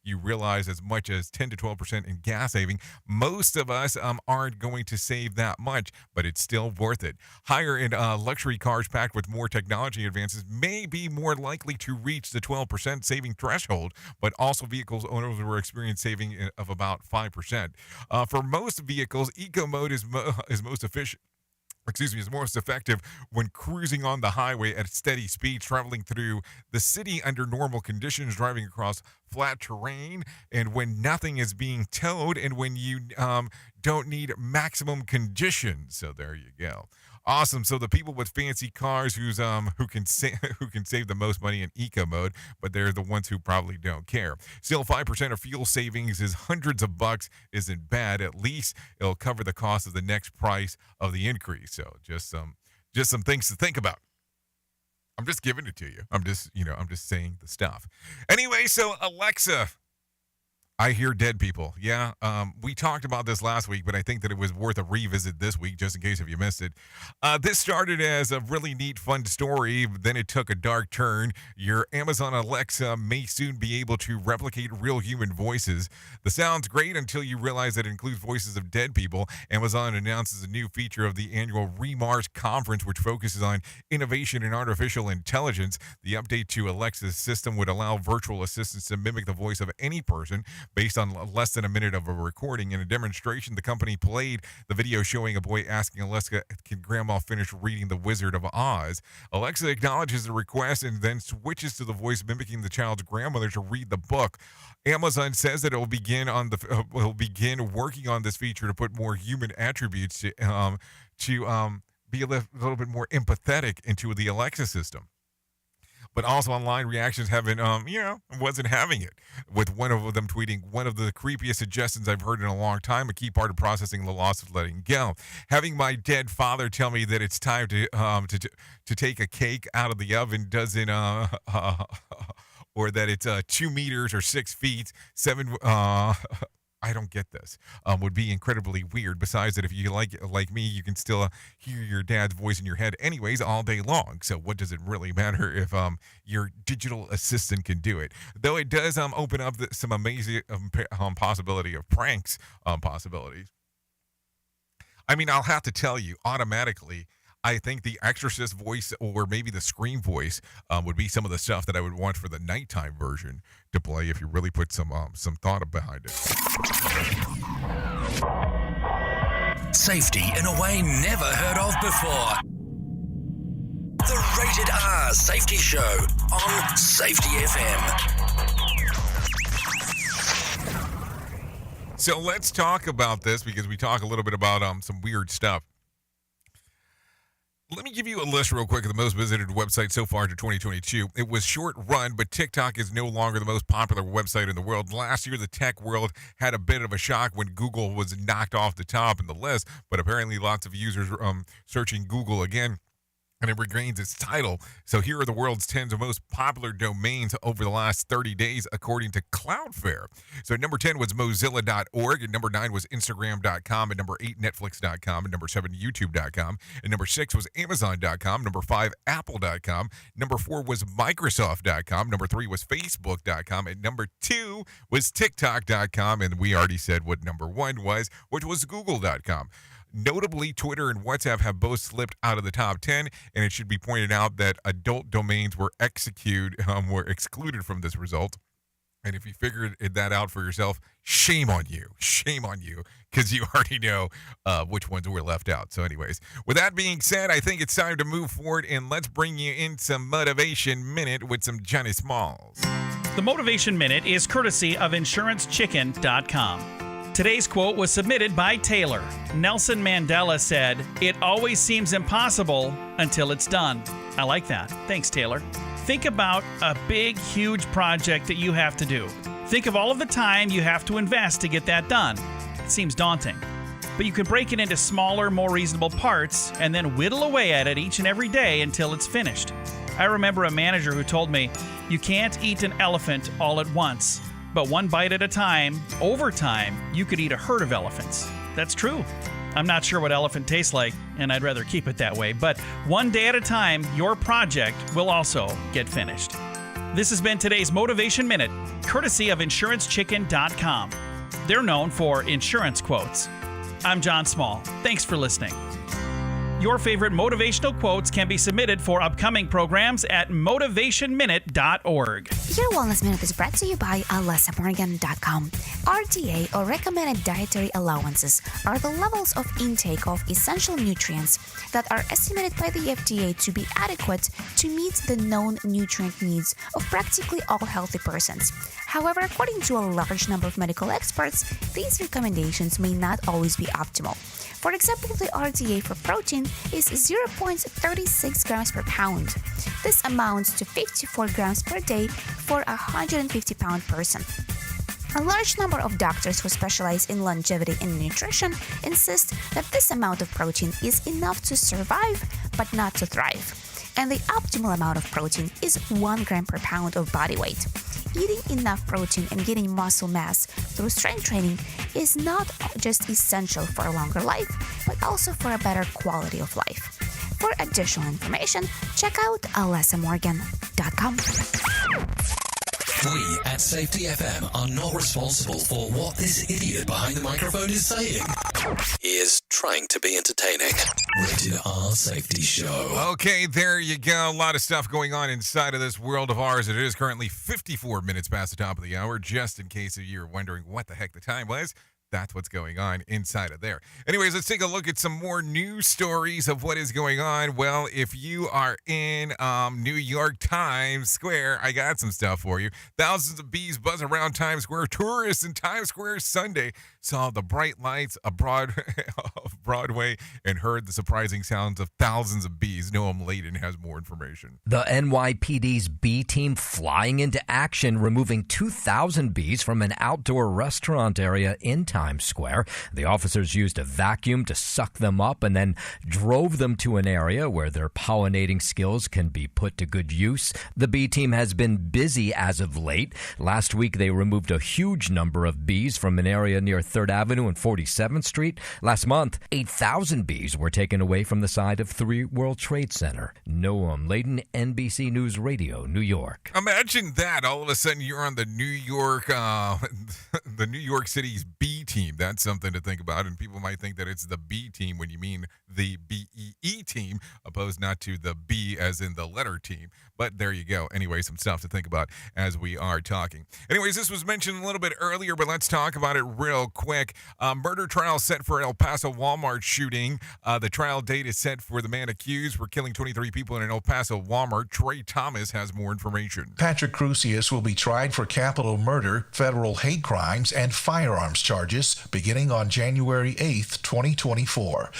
you realize as much as 10 to 12% in gas saving, most of us aren't going to save that much, but it's still worth it. Higher-end luxury cars packed with more technology advances may be more likely to reach the 12% saving threshold, but also vehicles owners will experience saving of about 5%. For most vehicles, eco mode is most efficient. Is most effective when cruising on the highway at steady speed, traveling through the city under normal conditions, driving across flat terrain, and when nothing is being towed, and when you don't need maximum conditions. So there you go. Awesome. So the people with fancy cars who can save the most money in eco mode, but they're the ones who probably don't care. Still, 5% of fuel savings is hundreds of bucks. Isn't bad. At least it'll cover the cost of the next price of the increase. So just some things to think about. I'm just giving it to you. I'm just saying the stuff. Anyway, so Alexa, I hear dead people. Yeah, we talked about this last week, but I think that it was worth a revisit this week, just in case if you missed it. This started as a really neat, fun story. Then it took a dark turn. Your Amazon Alexa may soon be able to replicate real human voices. The sound's great until you realize that it includes voices of dead people. Amazon announces a new feature of the annual Remars conference, which focuses on innovation in artificial intelligence. The update to Alexa's system would allow virtual assistants to mimic the voice of any person based on less than a minute of a recording. In a demonstration, the company played the video showing a boy asking Alexa, can Grandma finish reading The Wizard of Oz? Alexa acknowledges the request and then switches to the voice mimicking the child's grandmother to read the book. Amazon says that it will begin working on this feature to put more human attributes to be a little bit more empathetic into the Alexa system. But also online reactions haven't, wasn't having it. With one of them tweeting, one of the creepiest suggestions I've heard in a long time, a key part of processing the loss of letting go. Having my dead father tell me that it's time to take a cake out of the oven doesn't, or that it's 2 meters or 6 feet, 7, I don't get this, would be incredibly weird. Besides that, if you like me, you can still hear your dad's voice in your head anyways all day long. So what does it really matter if your digital assistant can do it? Though it does open up some amazing possibility of pranks possibilities. I mean, I'll have to tell you automatically, I think the Exorcist voice or maybe the Scream voice would be some of the stuff that I would want for the nighttime version to play if you really put some thought behind it. Safety in a way never heard of before. The Rated R Safety Show on Safety FM. So let's talk about this because we talk a little bit about some weird stuff. Let me give you a list real quick of the most visited websites so far to 2022. It was short run, but TikTok is no longer the most popular website in the world. Last year, the tech world had a bit of a shock when Google was knocked off the top in the list, but apparently lots of users searching Google again, and it regains its title. So here are the world's 10 most popular domains over the last 30 days, according to Cloudflare. So number 10 was Mozilla.org, and number 9 was Instagram.com, and number 8, Netflix.com, and number 7, YouTube.com, and number 6 was Amazon.com, number 5, Apple.com, number 4 was Microsoft.com, number 3 was Facebook.com, and number 2 was TikTok.com, and we already said what number 1 was, which was Google.com. Notably, Twitter and WhatsApp have both slipped out of the top 10, and it should be pointed out that adult domains were excluded from this result. And if you figured that out for yourself, shame on you, because you already know which ones were left out. So anyways, with that being said, I think it's time to move forward, and let's bring you in some Motivation Minute with some Johnny Smalls. The Motivation Minute is courtesy of InsuranceChicken.com. Today's quote was submitted by Taylor. Nelson Mandela said, "It always seems impossible until it's done." I like that. Thanks, Taylor. Think about a big, huge project that you have to do. Think of all of the time you have to invest to get that done. It seems daunting. But you can break it into smaller, more reasonable parts and then whittle away at it each and every day until it's finished. I remember a manager who told me, "You can't eat an elephant all at once. But one bite at a time, over time, you could eat a herd of elephants." That's true. I'm not sure what elephant tastes like, and I'd rather keep it that way. But one day at a time, your project will also get finished. This has been today's Motivation Minute, courtesy of InsuranceChicken.com. They're known for insurance quotes. I'm John Small. Thanks for listening. Your favorite motivational quotes can be submitted for upcoming programs at motivationminute.org. Your Wellness Minute is brought to you by AlessaMorgan.com. RDA, or recommended dietary allowances, are the levels of intake of essential nutrients that are estimated by the FDA to be adequate to meet the known nutrient needs of practically all healthy persons. However, according to a large number of medical experts, these recommendations may not always be optimal. For example, the RDA for protein is 0.36 grams per pound. This amounts to 54 grams per day for a 150-pound person. A large number of doctors who specialize in longevity and nutrition insist that this amount of protein is enough to survive, but not to thrive. And the optimal amount of protein is 1 gram per pound of body weight. eating enough protein and gaining muscle mass through strength training is not just essential for a longer life, but also for a better quality of life. For additional information, check out alessamorgan.com. We at Safety FM are not responsible for what this idiot behind the microphone is saying. He is trying to be entertaining. Rated R Safety Show. Okay, there you go. A lot of stuff going on inside of this world of ours. It is currently 54 minutes past the top of the hour, just in case you're wondering what the heck the time was. That's what's going on inside of there. Anyways, let's take a look at some more news stories of what is going on. Well, if you are in New York Times Square, I got some stuff for you. Thousands of bees buzz around Times Square. Tourists in Times Square Sunday saw the bright lights of Broadway and heard the surprising sounds of thousands of bees. Noam Layden has more information. The NYPD's bee team flying into action, removing 2,000 bees from an outdoor restaurant area in Times Square. The officers used a vacuum to suck them up and then drove them to an area where their pollinating skills can be put to good use. The bee team has been busy as of late. Last week, they removed a huge number of bees from an area near 3rd Avenue and 47th Street. Last month, 8,000 bees were taken away from the side of 3 World Trade Center. Noam Layden, NBC News Radio, New York. Imagine that. All of a sudden, you're on the New York City's B team. That's something to think about. And people might think that it's the B team when you mean the BEE team, opposed not to the B as in the letter team. But there you go. Anyway, some stuff to think about as we are talking. Anyways, this was mentioned a little bit earlier, but let's talk about it real quick. Murder trial set for El Paso Walmart shooting. The trial date is set for the man accused for killing 23 people in an El Paso Walmart. Trey Thomas has more information. Patrick Crusius will be tried for capital murder, federal hate crimes, and firearms charges beginning on January 8th, 2024.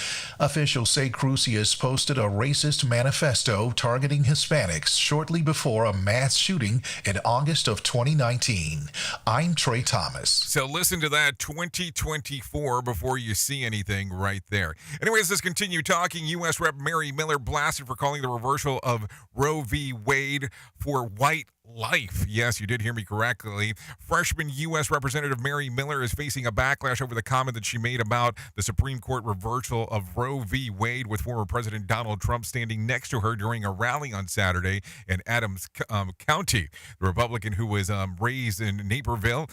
Officials say Crusius posted a racist manifesto targeting Hispanics shortly before a mass shooting in August of 2019. I'm Trey Thomas. So listen to that, 2024, before you see anything right there. Anyways, let's continue talking. U.S. Rep. Mary Miller blasted for calling the reversal of Roe v. Wade for white life. Yes, you did hear me correctly. Freshman U.S. Representative Mary Miller is facing a backlash over the comment that she made about the Supreme Court reversal of Roe v. Wade, with former President Donald Trump standing next to her during a rally on Saturday in Adams County. The Republican who was raised in Naperville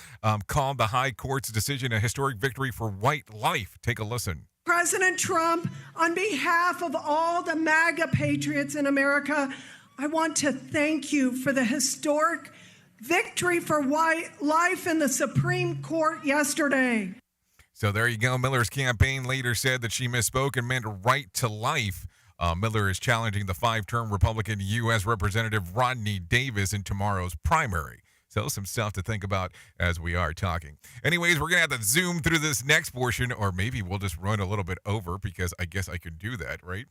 called the High Court's decision a historic victory for white life. Take a listen. President Trump, on behalf of all the MAGA patriots in America, I want to thank you for the historic victory for white life in the Supreme Court yesterday. So there you go. Miller's campaign later said that she misspoke and meant right to life. Miller is challenging the 5-term Republican U.S. Representative Rodney Davis in tomorrow's primary. So some stuff to think about as we are talking. Anyways, we're going to have to zoom through this next portion, or maybe we'll just run a little bit over because I guess I could do that, right?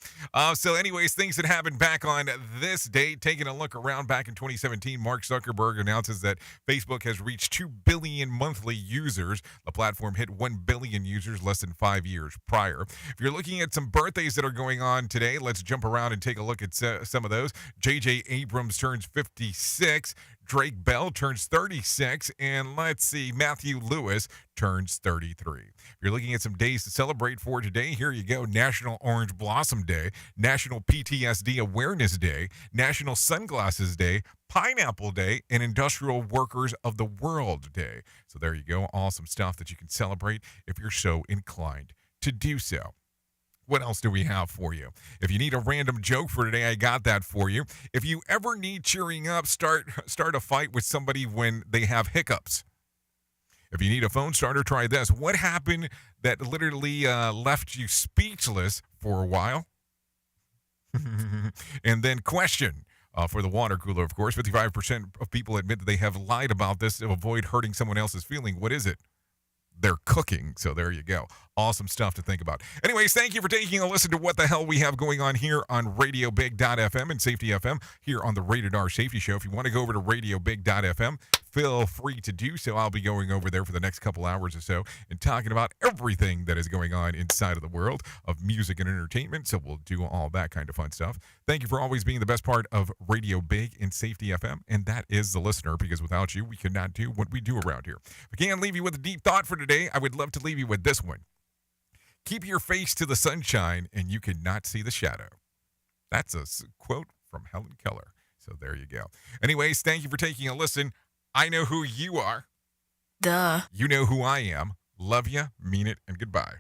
So anyways, things that happened back on this date. Taking a look around back in 2017, Mark Zuckerberg announces that Facebook has reached 2 billion monthly users. The platform hit 1 billion users less than 5 years prior. If you're looking at some birthdays that are going on today, let's jump around and take a look at some of those. J.J. Abrams turns 56. Drake Bell turns 36, and let's see, Matthew Lewis turns 33. If you're looking at some days to celebrate for today, here you go. National Orange Blossom Day, National PTSD Awareness Day, National Sunglasses Day, Pineapple Day, and Industrial Workers of the World Day. So there you go, awesome stuff that you can celebrate if you're so inclined to do so. What else do we have for you? If you need a random joke for today, I got that for you. If you ever need cheering up, start a fight with somebody when they have hiccups. If you need a phone starter, try this. What happened that literally left you speechless for a while? And then question. For the water cooler, of course, 55% of people admit that they have lied about this to avoid hurting someone else's feeling. What is it? They're cooking. So there you go. Awesome stuff to think about. Anyways, thank you for taking a listen to what the hell we have going on here on RadioBig.fm and Safety FM here on the Rated R Safety Show. If you want to go over to RadioBig.fm, feel free to do so. I'll be going over there for the next couple hours or so and talking about everything that is going on inside of the world of music and entertainment. So we'll do all that kind of fun stuff. Thank you for always being the best part of Radio Big and Safety FM, and that is the listener, because without you, we could not do what we do around here. If I can't leave you with a deep thought for today, I would love to leave you with this one. Keep your face to the sunshine, and you cannot see the shadow. That's a quote from Helen Keller. So there you go. Anyways, thank you for taking a listen. I know who you are. Duh. You know who I am. Love you, mean it, and goodbye.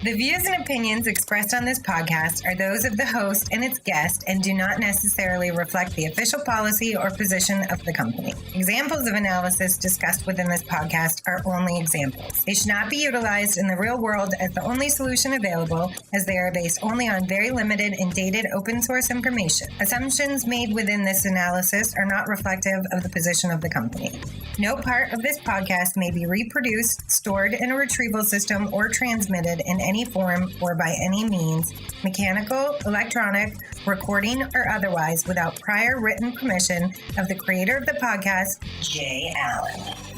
The views and opinions expressed on this podcast are those of the host and its guest and do not necessarily reflect the official policy or position of the company. Examples of analysis discussed within this podcast are only examples. They should not be utilized in the real world as the only solution available, as they are based only on very limited and dated open source information. Assumptions made within this analysis are not reflective of the position of the company. No part of this podcast may be reproduced, stored in a retrieval system, or transmitted in any form or by any means, mechanical, electronic, recording, or otherwise, without prior written permission of the creator of the podcast, Jay Allen.